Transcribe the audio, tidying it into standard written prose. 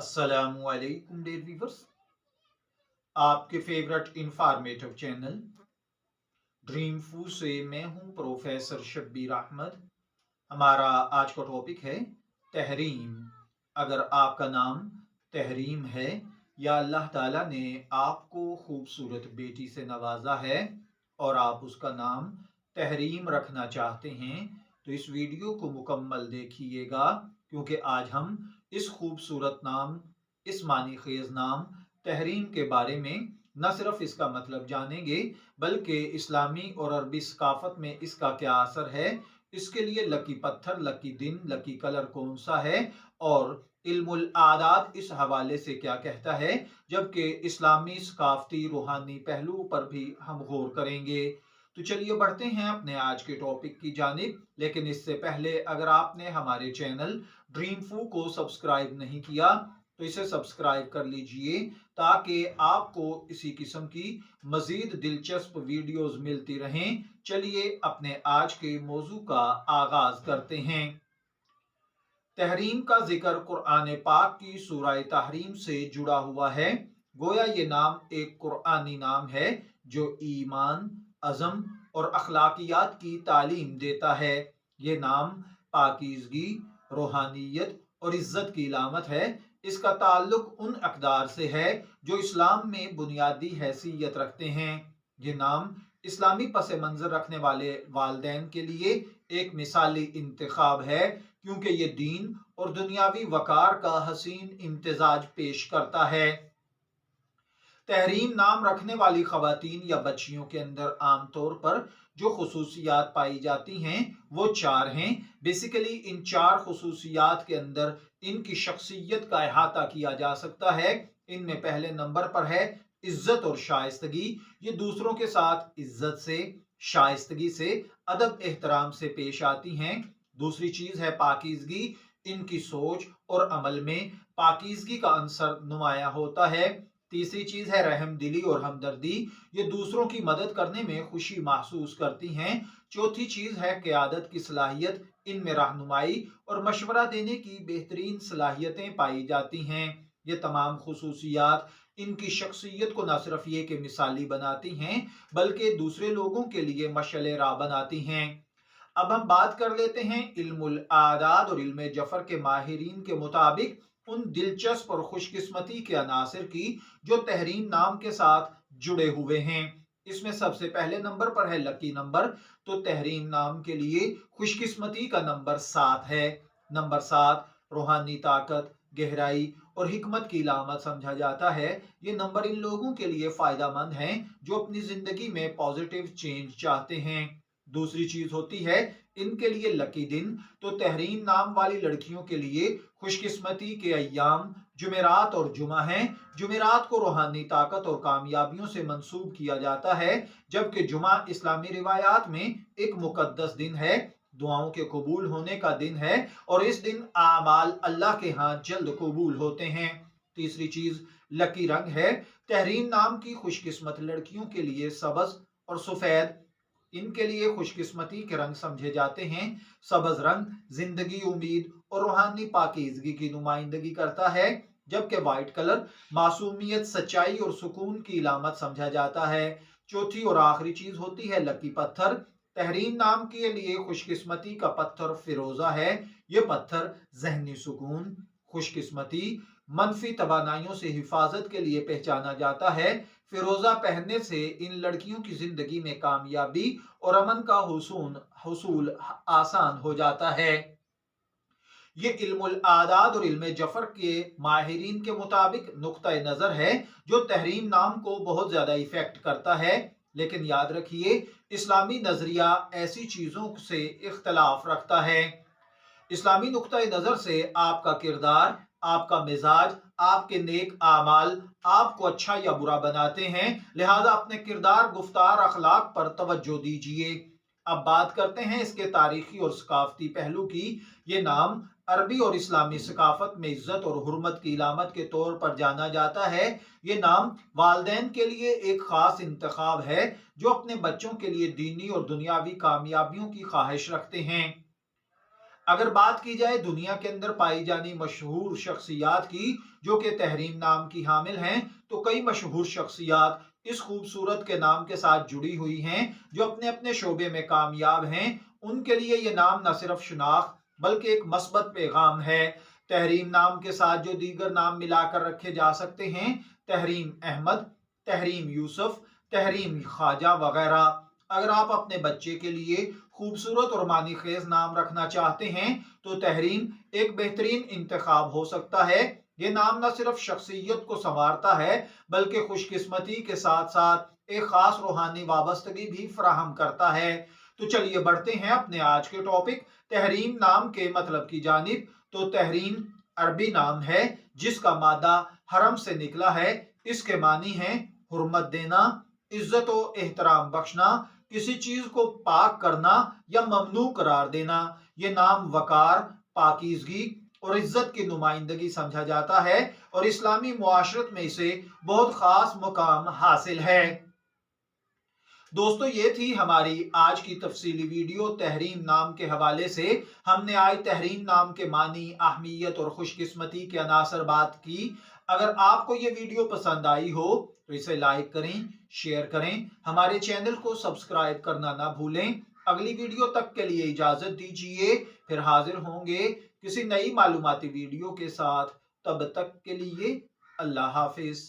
अस्सलामुअलैकुम dear viewers. आपके favourite informative channel dream फू से मैं हूं प्रोफेसर शब्बीर अहमद। हमारा आज का टॉपिक है तहरीम। अगर आपका नाम तहरीम है या अल्लाह ताला ने आपको खूबसूरत बेटी से नवाजा है और आप उसका नाम तहरीम रखना चाहते हैं तो इस वीडियो को मुकम्मल देखिएगा, क्योंकि आज हम इस खूबसूरत नाम, इस मानी खेज नाम तहरीम के बारे में न सिर्फ इसका मतलब जानेंगे बल्कि इस्लामी और अरबी सकाफत में इसका क्या असर है, इसके लिए लकी पत्थर, लकी दिन, लकी कलर कौन सा है और इल्मुल आदात इस हवाले से क्या कहता है, जबकि इस्लामी सकाफती रूहानी पहलू पर भी हम गौर करेंगे। तो चलिए बढ़ते हैं अपने आज के टॉपिक की जानिब। लेकिन इससे पहले अगर आपने हमारे चैनल ड्रीम फू को सब्सक्राइब नहीं किया तो इसे सब्सक्राइब कर लीजिए, ताकि आपको इसी किस्म की मजीद दिलचस्प वीडियोस मिलती रहें। चलिए अपने आज के मौजू का आगाज करते हैं। तहरीम का जिक्र कुरान पाक की सूरह तहरीम से जुड़ा हुआ है। गोया ये नाम एक कुरानी नाम है जो ईमान, अज़म और अखलाकियात की तालीम देता है। ये नाम पाकीज़गी, रूहानियत और इज्जत की अलामत है। इसका ताल्लुक उन अक़दार से है जो इस्लाम में बुनियादी हैसियत रखते हैं। ये नाम इस्लामी पस मंज़र रखने वाले वालिदैन के लिए एक मिसाली इंतखाब है, क्योंकि ये दीन और दुनियावी वकार का हसीन इम्तिजाज पेश करता है। तहरीम नाम रखने वाली खवातीन या बच्चियों के अंदर आमतौर पर जो खुसूसियात पाई जाती हैं वो चार हैं। बेसिकली इन चार खुसूसियात के अंदर इनकी शख्सियत का अहाता किया जा सकता है। इनमें पहले नंबर पर है इज्जत और शाइस्तगी। ये दूसरों के साथ इज्जत से, शाइस्तगी से, अदब एहतराम से पेश आती हैं। दूसरी चीज है पाकीज़गी। इनकी सोच और अमल में पाकीज़गी का अंसर नुमाया होता है। तीसरी चीज है रहम दिली और हमदर्दी। ये दूसरों की मदद करने में खुशी महसूस करती हैं। चौथी चीज है क़यादत की सलाहियत। इनमें रहनुमाई और मशवरा देने की बेहतरीन सलाहियतें पाई जाती हैं। ये तमाम खुसूसियात इनकी शख्सियत को न सिर्फ ये कि मिसाली बनाती हैं बल्कि दूसरे लोगों के लिए मशअल राह बनाती हैं। अब हम बात कर लेते हैं इल्मुल आदाद और इल्म जफर के माहिरीन के मुताबिक उन दिलचस्प और खुशकिस्मती के अनासिर की जो तहरीम नाम के साथ जुड़े हुए हैं। इसमें सबसे पहले नंबर पर है लकी नंबर। तो तहरीम नाम के लिए खुशकिस्मती का नंबर 7 है। नंबर 7 रूहानी ताकत, गहराई और हिकमत की अलामत समझा जाता है। ये नंबर इन लोगों के लिए फायदा मंद हैं जो अपनी जिंदगी में पॉजिटिव चेंज चाहते हैं। दूसरी चीज होती है इनके लिए लकी दिन। तो तहरीम नाम वाली लड़कियों के लिए खुशकिस्मती के अय्याम जुमेरात और जुमा हैं। जुमेरात को रूहानी ताकत और कामयाबियों से मंसूब किया जाता है, जबकि जुमा इस्लामी रिवायात में एक मुकद्दस दिन है, दुआओं के कबूल होने का दिन है और इस दिन आमाल अल्लाह के यहाँ जल्द कबूल होते हैं। तीसरी चीज लकी रंग है। तहरीम नाम की खुशकिस्मत लड़कियों के लिए सबज और सफेद इनके लिए खुशकिस्मती के रंग समझे जाते हैं। सबज रंग जिंदगी, उम्मीद और रूहानी पाकीज़गी की नुमाइंदगी करता है, जबकि व्हाइट कलर मासूमियत, सच्चाई और सुकून की अलामत समझा जाता है। चौथी और आखिरी चीज होती है लकी पत्थर। तहरीम नाम के लिए खुशकिस्मती का पत्थर फिरोजा है। यह पत्थर जहनी सुकून, खुशकिस्मती, मनफी तवानाइयों से हिफाजत के लिए पहचाना जाता है। फिरोजा पहनने से इन लड़कियों की जिंदगी में कामयाबी और अमन का हुसूल आसान हो जाता है। ये इल्मुल आदाद और इल्म जफर के माहिरीन के मुताबिक नुक्ता नजर है जो तहरीम नाम को बहुत ज्यादा इफेक्ट करता है। लेकिन याद रखिए इस्लामी नजरिया ऐसी चीजों से इख्तलाफ रखता है। इस्लामी नुक्ता नजर से आपका किरदार, आपका मिजाज, आपके नेक आमाल आपको अच्छा या बुरा बनाते हैं, लिहाजा अपने किरदार, गुफ्तार, अखलाक पर तवज्जो दीजिए। अब बात करते हैं इसके तारीखी और सकाफती पहलू की। ये नाम अरबी और इस्लामी सकाफत में इज्जत और हुर्मत की अलामत के तौर पर जाना जाता है। ये नाम वालदैन के लिए एक खास इंतखाब है जो अपने बच्चों के लिए दीनी और दुनियावी कामयाबियों की ख्वाहिश रखते हैं। अगर बात की जाए दुनिया के अंदर पाई जानी मशहूर शख्सियात की जो कि तहरीम नाम की हामिल हैं, तो कई मशहूर शख्सियात इस खूबसूरत के नाम के साथ जुड़ी हुई हैं जो अपने अपने शोबे में कामयाब हैं। उनके लिए ये नाम न सिर्फ शनाख्त बल्कि एक मस्बत पैगाम है। तहरीम नाम के साथ जो दीगर नाम मिलाकर रखे जा सकते हैं, तहरीम अहमद, तहरीम यूसुफ, तहरीम ख्वाजा वगैरह। अगर आप अपने बच्चे के लिए खूबसूरत और मानी खेज नाम रखना चाहते हैं तो तहरीम एक बेहतरीन इंतखाब हो सकता है। ये नाम न सिर्फ शख्सियत को संवारता है बल्कि खुशकिस्मती के साथ साथ एक खास रूहानी वाबस्तगी भी फराहम करता है। तो चलिए बढ़ते हैं अपने आज के टॉपिक तहरीम नाम के मतलब की जानिब। तो तहरीम अरबी नाम है जिसका मादा हरम से निकला है। इसके मानी है हुर्मत देना, इज्जत और एहतराम बख्शना, किसी चीज को पाक करना या ममनू करार देना। ये नाम वकार, पाकीजगी और इज्जत की नुमाइंदगी समझा जाता है और इस्लामी मुआशरत में इसे बहुत खास मुकाम हासिल है। दोस्तों ये थी हमारी आज की तफसीली वीडियो तहरीम नाम के हवाले से। हमने आज तहरीम नाम के मानी, अहमियत और खुशकिस्मती के अनासर बात की। अगर आपको ये वीडियो पसंद आई हो तो इसे लाइक करें, शेयर करें, हमारे चैनल को सब्सक्राइब करना ना भूलें। अगली वीडियो तक के लिए इजाजत दीजिए, फिर हाजिर होंगे किसी नई मालूमाती वीडियो के साथ। तब तक के लिए अल्लाह हाफिज।